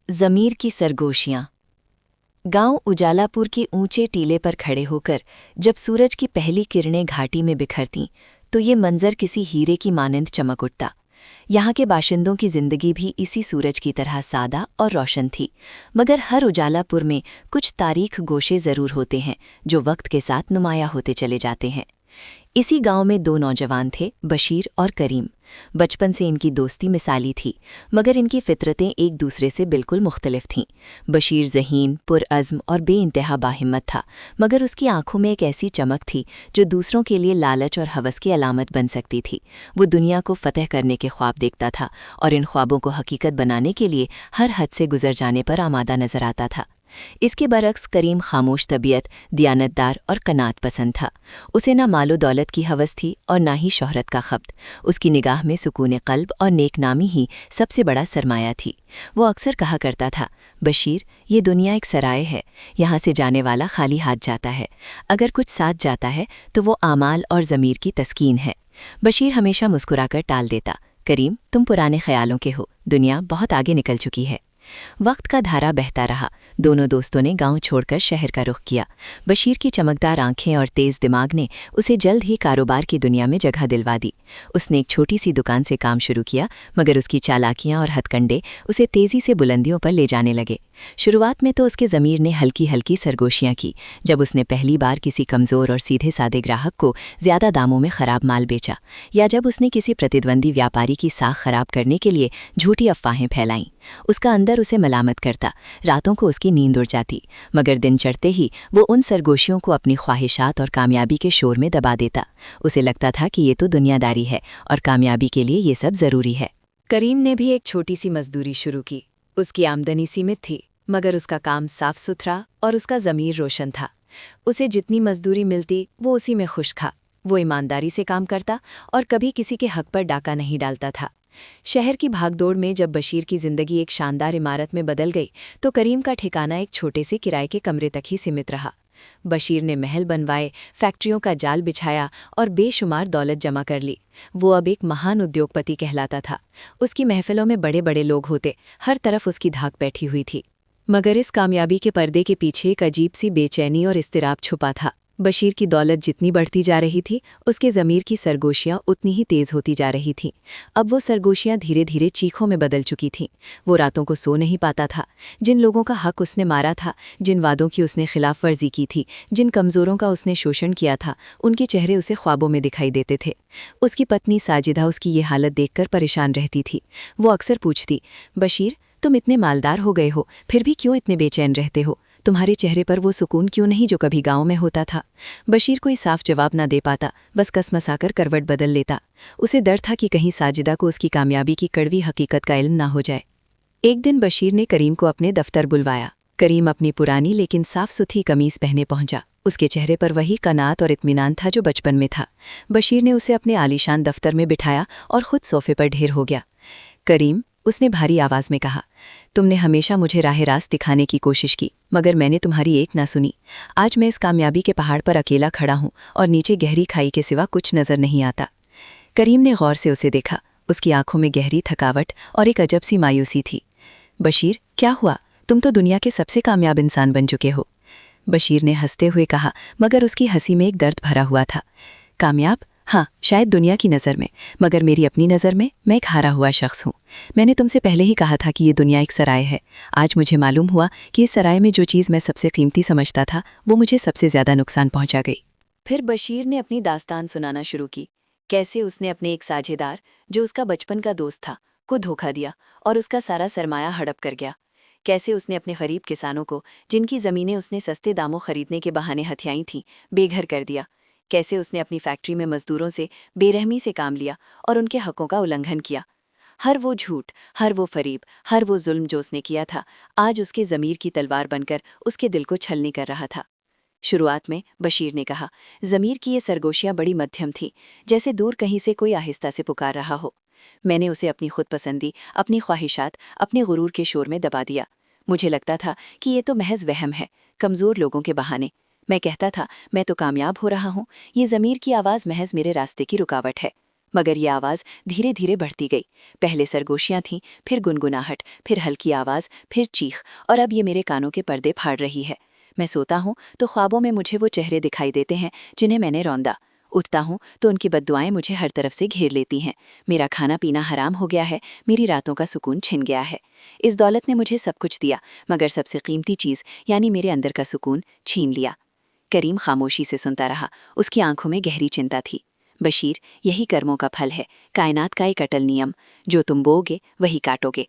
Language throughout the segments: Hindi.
ज़मीर की सरगोशियाँ। गांव उजालापुर के ऊंचे टीले पर खड़े होकर जब सूरज की पहली किरणें घाटी में बिखरतीं तो ये मंजर किसी हीरे की मानंद चमक उठता। यहाँ के बाशिंदों की जिंदगी भी इसी सूरज की तरह सादा और रोशन थी, मगर हर उजालापुर में कुछ तारीख गोशे ज़रूर होते हैं जो वक्त के साथ नुमाया होते चले जाते हैं। इसी गांव में दो नौजवान थे, बशीर और करीम। बचपन से इनकी दोस्ती मिसाली थी, मगर इनकी फितरतें एक दूसरे से बिल्कुल मुख्तलिफ थीं। बशीर ज़हीन, पुरअज़्म और बेइंतहा बाहिम्मत था, मगर उसकी आंखों में एक ऐसी चमक थी जो दूसरों के लिए लालच और हवस की अलामत बन सकती थी। वो दुनिया को फतह करने के ख्वाब देखता था और इन ख्वाबों को हकीकत बनाने के लिए हर हद से गुजर जाने पर आमादा नजर आता था। इसके बरक्स करीम खामोश तबीयत, दियानतदार और कनात पसंद था। उसे ना मालो दौलत की हवस थी और ना ही शोहरत का खब्त। उसकी निगाह में सुकून क़ल्ब और नेकनामी ही सबसे बड़ा सरमाया थी। वो अक्सर कहा करता था, बशीर, ये दुनिया एक सराय है, यहाँ से जाने वाला खाली हाथ जाता है। अगर कुछ साथ जाता है तो वो आमाल और ज़मीर की तस्कीन है। बशीर हमेशा मुस्कुराकर टाल देता, करीम, तुम पुराने ख्यालों के हो, दुनिया बहुत आगे निकल चुकी है। वक्त का धारा बहता रहा। दोनों दोस्तों ने गांव छोड़कर शहर का रुख किया। बशीर की चमकदार आंखें और तेज दिमाग ने उसे जल्द ही कारोबार की दुनिया में जगह दिलवा दी। उसने एक छोटी सी दुकान से काम शुरू किया, मगर उसकी चालाकियां और हथकंडे उसे तेजी से बुलंदियों पर ले जाने लगे। शुरुआत में तो उसके ज़मीर ने हल्की हल्की सरगोशियां की, जब उसने पहली बार किसी कमज़ोर और सीधे सादे ग्राहक को ज़्यादा दामों में ख़राब माल बेचा, या जब उसने किसी प्रतिद्वंदी व्यापारी की साख खराब करने के लिए झूठी अफवाहें फैलाईं। उसका अंदर उसे मलामत करता, रातों को उसकी नींद उड़ जाती, मगर दिन चढ़ते ही वो उन सरगोशियों को अपनी ख्वाहिशात और कामयाबी के शोर में दबा देता। उसे लगता था कि ये तो दुनियादारी है और कामयाबी के लिए ये सब ज़रूरी है। करीम ने भी एक छोटी सी मजदूरी शुरू की। उसकी आमदनी सीमित थी, मगर उसका काम साफ सुथरा और उसका ज़मीर रोशन था। उसे जितनी मजदूरी मिलती वो उसी में खुश था। वो ईमानदारी से काम करता और कभी किसी के हक पर डाका नहीं डालता था। शहर की भागदौड़ में जब बशीर की जिंदगी एक शानदार इमारत में बदल गई तो करीम का ठिकाना एक छोटे से किराए के कमरे तक ही सीमित रहा। बशीर ने महल बनवाए, फैक्ट्रियों का जाल बिछाया और बेशुमार दौलत जमा कर ली। वो अब एक महान उद्योगपति कहलाता था। उसकी महफिलों में बड़े बड़े लोग होते, हर तरफ उसकी धाक बैठी हुई थी। मगर इस कामयाबी के पर्दे के पीछे एक अजीब सी बेचैनी और इस्तिराब छुपा था। बशीर की दौलत जितनी बढ़ती जा रही थी, उसके ज़मीर की सरगोशियाँ उतनी ही तेज़ होती जा रही थीं। अब वो सरगोशियाँ धीरे धीरे चीखों में बदल चुकी थीं। वो रातों को सो नहीं पाता था। जिन लोगों का हक उसने मारा था, जिन वादों की उसने खिलाफ वर्जी की थी, जिन कमज़ोरों का उसने शोषण किया था, उनके चेहरे उसे ख्वाबों में दिखाई देते थे। उसकी पत्नी साजिदा उसकी ये हालत देखकर परेशान रहती थी। वो अक्सर पूछती, बशीर, तुम इतने मालदार हो गए हो, फिर भी क्यों इतने बेचैन रहते हो? तुम्हारे चेहरे पर वो सुकून क्यों नहीं जो कभी गांव में होता था? बशीर कोई साफ जवाब ना दे पाता, बस कसमसाकर करवट बदल लेता। उसे डर था कि कहीं साजिदा को उसकी कामयाबी की कड़वी हकीकत का इल्म ना हो जाए। एक दिन बशीर ने करीम को अपने दफ्तर बुलवाया। करीम अपनी पुरानी लेकिन साफ सुथरी कमीज पहने पहुंचा। उसके चेहरे पर वही कनात और इत्मीनान था जो बचपन में था। बशीर ने उसे अपने आलीशान दफ्तर में बिठाया और खुद सोफे पर ढेर हो गया। करीम, उसने भारी आवाज़ में कहा, तुमने हमेशा मुझे राह रास्त दिखाने की कोशिश की, मगर मैंने तुम्हारी एक ना सुनी। आज मैं इस कामयाबी के पहाड़ पर अकेला खड़ा हूँ और नीचे गहरी खाई के सिवा कुछ नज़र नहीं आता। करीम ने गौर से उसे देखा। उसकी आंखों में गहरी थकावट और एक अजब सी मायूसी थी। बशीर, क्या हुआ? तुम तो दुनिया के सबसे कामयाब इंसान बन चुके हो। बशीर ने हंसते हुए कहा, मगर उसकी हंसी में एक दर्द भरा हुआ था। कामयाब? हाँ, शायद दुनिया की नज़र में, मगर मेरी अपनी नज़र में मैं एक हारा हुआ शख्स हूँ। मैंने तुमसे पहले ही कहा था कि ये दुनिया एक सराय है। आज मुझे मालूम हुआ कि इस सराय में जो चीज़ मैं सबसे कीमती समझता था, वो मुझे सबसे ज़्यादा नुकसान पहुँचा गई। फिर बशीर ने अपनी दास्तान सुनाना शुरू की। कैसे उसने अपने एक साझेदार, जो उसका बचपन का दोस्त था, को धोखा दिया और उसका सारा सरमाया हड़प कर गया। कैसे उसने अपने गरीब किसानों को, जिनकी ज़मीनें उसने सस्ते दामों खरीदने के बहाने हथियाई थीं, बेघर कर दिया। कैसे उसने अपनी फैक्ट्री में मजदूरों से बेरहमी से काम लिया और उनके हकों का उल्लंघन किया। हर वो झूठ, हर वो फरीब, हर वो जुल्म जो उसने किया था, आज उसके ज़मीर की तलवार बनकर उसके दिल को छलनी कर रहा था। शुरुआत में बशीर ने कहा, ज़मीर की ये सरगोशियाँ बड़ी मध्यम थीं, जैसे दूर कहीं से कोई आहिस्ता से पुकार रहा हो। मैंने उसे अपनी खुदपसंदी, अपनी ख्वाहिशात, अपने गुरूर के शोर में दबा दिया। मुझे लगता था कि ये तो महज वहम है, कमज़ोर लोगों के बहाने। मैं कहता था, मैं तो कामयाब हो रहा हूँ, ये ज़मीर की आवाज़ महज मेरे रास्ते की रुकावट है। मगर ये आवाज़ धीरे धीरे बढ़ती गई। पहले सरगोशियाँ थीं, फिर गुनगुनाहट, फिर हल्की आवाज़, फिर चीख, और अब ये मेरे कानों के पर्दे फाड़ रही है। मैं सोता हूँ तो ख्वाबों में मुझे वो चेहरे दिखाई देते हैं जिन्हें मैंने रौंदा। उठता हूँ तो उनकी बद्दुआएं मुझे हर तरफ से घेर लेती हैं। मेरा खाना पीना हराम हो गया है, मेरी रातों का सुकून छिन गया है। इस दौलत ने मुझे सब कुछ दिया, मगर सबसे कीमती चीज़ यानी मेरे अंदर का सुकून छीन लिया। करीम खामोशी से सुनता रहा, उसकी आंखों में गहरी चिंता थी। बशीर, यही कर्मों का फल है, कायनात का एक अटल नियम, जो तुम बोओगे वही काटोगे।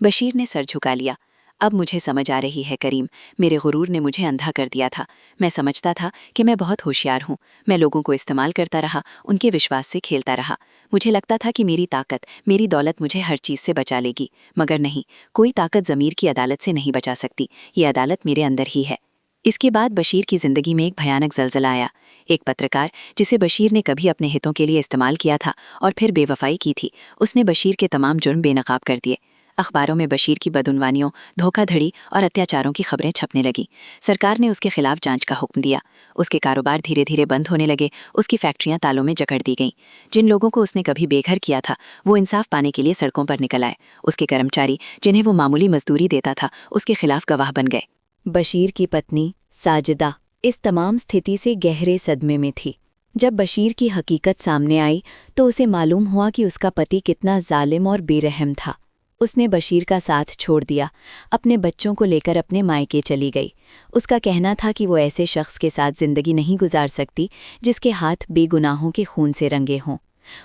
बशीर ने सर झुका लिया। अब मुझे समझ आ रही है करीम, मेरे गुरूर ने मुझे अंधा कर दिया था। मैं समझता था कि मैं बहुत होशियार हूँ। मैं लोगों को इस्तेमाल करता रहा, उनके विश्वास से खेलता रहा। मुझे लगता था कि मेरी ताकत, मेरी दौलत मुझे हर चीज़ से बचा लेगी, मगर नहीं, कोई ताकत ज़मीर की अदालत से नहीं बचा सकती। ये अदालत मेरे अंदर ही है। इसके बाद बशीर की ज़िंदगी में एक भयानक ज़लज़ला आया। एक पत्रकार, जिसे बशीर ने कभी अपने हितों के लिए इस्तेमाल किया था और फिर बेवफाई की थी, उसने बशीर के तमाम जुर्म बेनकाब कर दिए। अखबारों में बशीर की बदउनवानियों, धोखाधड़ी और अत्याचारों की खबरें छपने लगीं। सरकार ने उसके खिलाफ जांच का हुक्म दिया। उसके कारोबार धीरे धीरे बंद होने लगे, उसकी फैक्ट्रियां तालों में जकड़ दी गईं। जिन लोगों को उसने कभी बेघर किया था, वो इंसाफ पाने के लिए सड़कों पर निकल आए। उसके कर्मचारी, जिन्हें वो मामूली मजदूरी देता था, उसके खिलाफ गवाह बन गए। बशीर की पत्नी साजिदा इस तमाम स्थिति से गहरे सदमे में थी। जब बशीर की हकीकत सामने आई तो उसे मालूम हुआ कि उसका पति कितना जालिम और बेरहम था। उसने बशीर का साथ छोड़ दिया, अपने बच्चों को लेकर अपने मायके चली गई। उसका कहना था कि वो ऐसे शख्स के साथ ज़िंदगी नहीं गुजार सकती जिसके हाथ बेगुनाहों के खून से रंगे हों।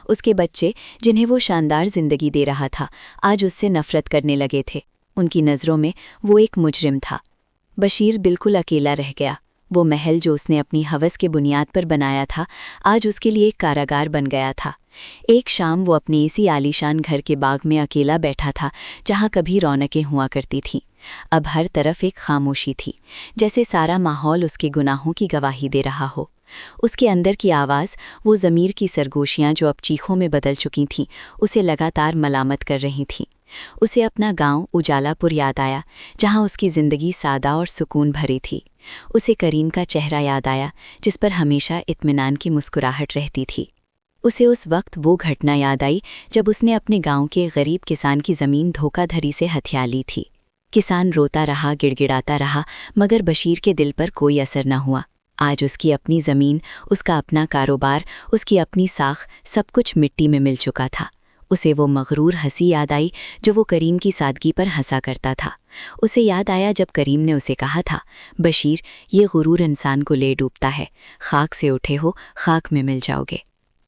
उसके बच्चे, जिन्हें वो शानदार ज़िंदगी दे रहा था, आज उससे नफ़रत करने लगे थे। उनकी नज़रों में वो एक मुजरिम था। बशीर बिल्कुल अकेला रह गया। वो महल जो उसने अपनी हवस के बुनियाद पर बनाया था, आज उसके लिए एक कारागार बन गया था। एक शाम वो अपने इसी आलीशान घर के बाग में अकेला बैठा था, जहाँ कभी रौनकें हुआ करती थीं। अब हर तरफ एक खामोशी थी, जैसे सारा माहौल उसके गुनाहों की गवाही दे रहा हो। उसके अंदर की आवाज़, वो ज़मीर की सरगोशियाँ जो अब चीखों में बदल चुकी थीं, उसे लगातार मलामत कर रही थीं। उसे अपना गांव उजालापुर याद आया, जहां उसकी ज़िंदगी सादा और सुकून भरी थी। उसे करीम का चेहरा याद आया, जिस पर हमेशा इत्मीनान की मुस्कुराहट रहती थी। उसे उस वक्त वो घटना याद आई जब उसने अपने गांव के गरीब किसान की ज़मीन धोखाधड़ी से हथिया ली थी। किसान रोता रहा, गिड़गिड़ाता रहा, मगर बशीर के दिल पर कोई असर न हुआ। आज उसकी अपनी ज़मीन, उसका अपना कारोबार, उसकी अपनी साख, सब कुछ मिट्टी में मिल चुका था। उसे वो मगरूर हंसी याद आई जो वो करीम की सादगी पर हंसा करता था। उसे याद आया जब करीम ने उसे कहा था, बशीर, ये गुरूर इंसान को ले डूबता है, खाक से उठे हो, खाक में मिल जाओगे।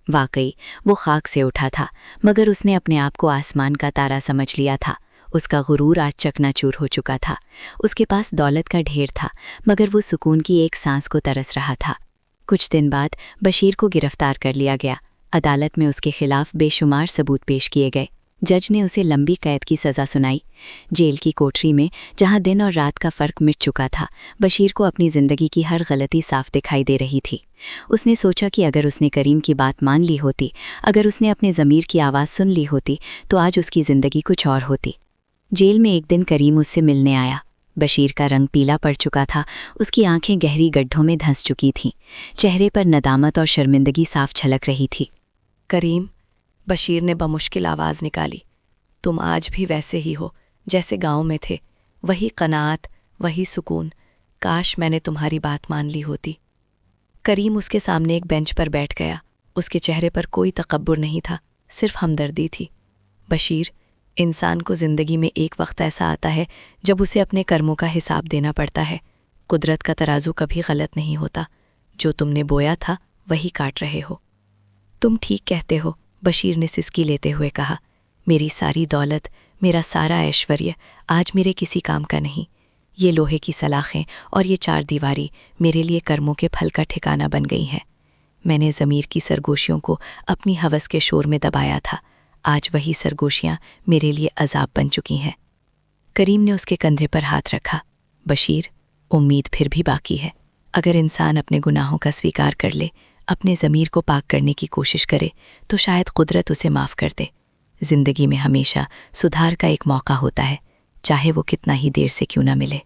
वाकई वो खाक से उठा था, मगर उसने अपने आप को आसमान का तारा समझ लिया था। उसका गुरूर आज चकनाचूर हो चुका था। उसके पास दौलत का ढेर था, मगर वो सुकून की एक सांस को तरस रहा था। कुछ दिन बाद बशीर को गिरफ्तार कर लिया गया। अदालत में उसके खिलाफ बेशुमार सबूत पेश किए गए। जज ने उसे लंबी कैद की सज़ा सुनाई। जेल की कोठरी में, जहां दिन और रात का फ़र्क मिट चुका था, बशीर को अपनी ज़िंदगी की हर गलती साफ दिखाई दे रही थी। उसने सोचा कि अगर उसने करीम की बात मान ली होती, अगर उसने अपने ज़मीर की आवाज़ सुन ली होती, तो आज उसकी ज़िंदगी कुछ और होती। जेल में एक दिन करीम उससे मिलने आया। बशीर का रंग पीला पड़ चुका था, उसकी आंखें गहरी गड्ढों में धंस चुकी थीं। चेहरे पर नदामत और शर्मिंदगी साफ झलक रही थी। करीम, बशीर ने बमुश्किल आवाज़ निकाली, तुम आज भी वैसे ही हो जैसे गांव में थे। वही कनात, वही सुकून। काश मैंने तुम्हारी बात मान ली होती। करीम उसके सामने एक बेंच पर बैठ गया। उसके चेहरे पर कोई तकब्बुर नहीं था, सिर्फ हमदर्दी थी। बशीर, इंसान को ज़िंदगी में एक वक्त ऐसा आता है जब उसे अपने कर्मों का हिसाब देना पड़ता है। कुदरत का तराजू कभी गलत नहीं होता। जो तुमने बोया था वही काट रहे हो। तुम ठीक कहते हो, बशीर ने सिसकी लेते हुए कहा। मेरी सारी दौलत, मेरा सारा ऐश्वर्य आज मेरे किसी काम का नहीं। ये लोहे की सलाखें और ये चार दीवारी मेरे लिए कर्मों के फल का ठिकाना बन गई हैं। मैंने ज़मीर की सरगोशियों को अपनी हवस के शोर में दबाया था। आज वही सरगोशियाँ मेरे लिए अजाब बन चुकी हैं। करीम ने उसके कंधे पर हाथ रखा। बशीर, उम्मीद फिर भी बाकी है। अगर इंसान अपने गुनाहों का स्वीकार कर ले, अपने ज़मीर को पाक करने की कोशिश करे, तो शायद कुदरत उसे माफ़ कर दे। ज़िंदगी में हमेशा सुधार का एक मौका होता है, चाहे वो कितना ही देर से क्यों ना मिले।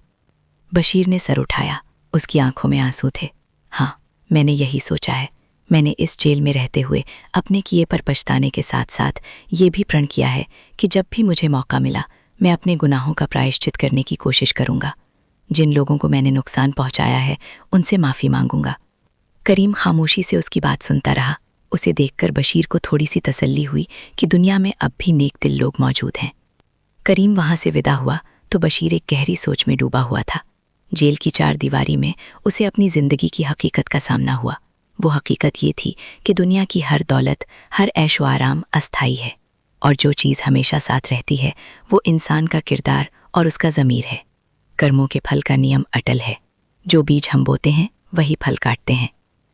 बशीर ने सर उठाया। उसकी आंखों में आंसू थे। हाँ, मैंने यही सोचा है। मैंने इस जेल में रहते हुए अपने किए पर पछताने के साथ साथ ये भी प्रण किया है कि जब भी मुझे मौका मिला मैं अपने गुनाहों का प्रायश्चित करने की कोशिश करूंगा। जिन लोगों को मैंने नुकसान पहुंचाया है उनसे माफ़ी मांगूंगा। करीम खामोशी से उसकी बात सुनता रहा। उसे देखकर बशीर को थोड़ी सी तसल्ली हुई कि दुनिया में अब भी नेक दिल लोग मौजूद हैं। करीम वहां से विदा हुआ तो बशीर एक गहरी सोच में डूबा हुआ था। जेल की चार दीवारी में उसे अपनी जिंदगी की हकीकत का सामना हुआ। वो हकीकत ये थी कि दुनिया की हर दौलत, हर ऐशो आराम अस्थायी है, और जो चीज़ हमेशा साथ रहती है वो इंसान का किरदार और उसका ज़मीर है। कर्मों के फल का नियम अटल है। जो बीज हम बोते हैं वही फल काटते हैं।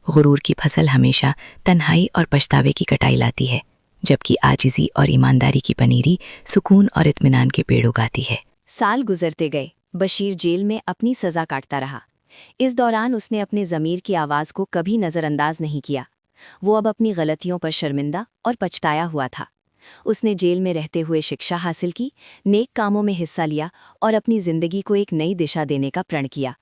गुरूर की फसल हमेशा तन्हाई और पछतावे की कटाई लाती है, जबकि आजिज़ी और ईमानदारी की पनीरी सुकून और इत्मीनान के पेड़ उगाती है। साल गुजरते गए। बशीर जेल में अपनी सज़ा काटता रहा। इस दौरान उसने अपने ज़मीर की आवाज़ को कभी नज़रअंदाज नहीं किया। वो अब अपनी गलतियों पर शर्मिंदा और पछताया हुआ था। उसने जेल में रहते हुए शिक्षा हासिल की, नेक कामों में हिस्सा लिया और अपनी ज़िंदगी को एक नई दिशा देने का प्रण किया।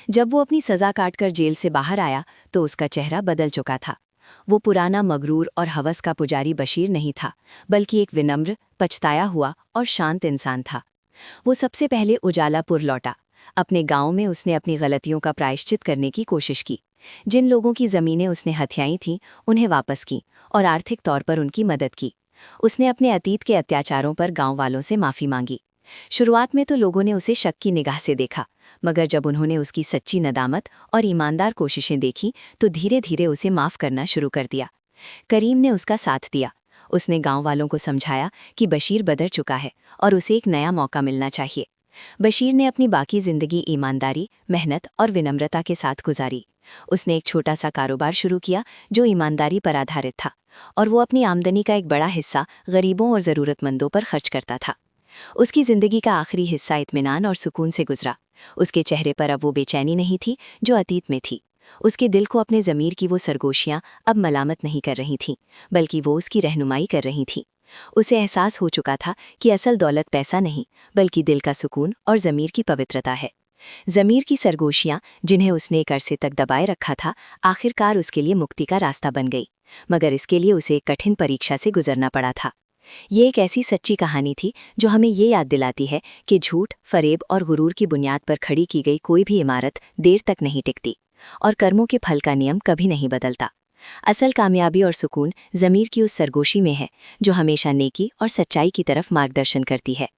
जब वो अपनी सज़ा काटकर जेल से बाहर आया तो उसका चेहरा बदल चुका था। वो पुराना मगरूर और हवस का पुजारी बशीर नहीं था, बल्कि एक विनम्र, पछताया हुआ और शांत इंसान था। वो सबसे पहले उजालापुर लौटा। अपने गांव में उसने अपनी गलतियों का प्रायश्चित करने की कोशिश की। जिन लोगों की ज़मीनें उसने हथियाई थीं उन्हें वापस की और आर्थिक तौर पर उनकी मदद की। उसने अपने अतीत के अत्याचारों पर गांव वालों से माफ़ी मांगी। शुरुआत में तो लोगों ने उसे शक की निगाह से देखा, मगर जब उन्होंने उसकी सच्ची नदामत और ईमानदार कोशिशें देखी तो धीरे धीरे उसे माफ़ करना शुरू कर दिया। करीम ने उसका साथ दिया। उसने गांव वालों को समझाया कि बशीर बदल चुका है और उसे एक नया मौका मिलना चाहिए। बशीर ने अपनी बाकी ज़िंदगी ईमानदारी, मेहनत और विनम्रता के साथ गुजारी। उसने एक छोटा सा कारोबार शुरू किया जो ईमानदारी पर आधारित था, और वो अपनी आमदनी का एक बड़ा हिस्सा गरीबों और ज़रूरतमंदों पर खर्च करता था। उसकी ज़िंदगी का आखिरी हिस्सा इत्मीनान और सुकून से गुजरा। उसके चेहरे पर अब वो बेचैनी नहीं थी जो अतीत में थी। उसके दिल को अपने ज़मीर की वो सरगोशियाँ अब मलामत नहीं कर रही थीं, बल्कि वो उसकी रहनुमाई कर रही थीं। उसे एहसास हो चुका था कि असल दौलत पैसा नहीं, बल्कि दिल का सुकून और ज़मीर की पवित्रता है। ज़मीर की सरगोशियाँ, जिन्हें उसने एक अरसे तक दबाए रखा था, आखिरकार उसके लिए मुक्ति का रास्ता बन गई, मगर इसके लिए उसे एक कठिन परीक्षा से गुजरना पड़ा था। ये एक ऐसी सच्ची कहानी थी जो हमें ये याद दिलाती है कि झूठ, फरेब और गुरूर की बुनियाद पर खड़ी की गई कोई भी इमारत देर तक नहीं टिकती, और कर्मों के फल का नियम कभी नहीं बदलता। असल कामयाबी और सुकून ज़मीर की उस सरगोशी में है जो हमेशा नेकी और सच्चाई की तरफ मार्गदर्शन करती है।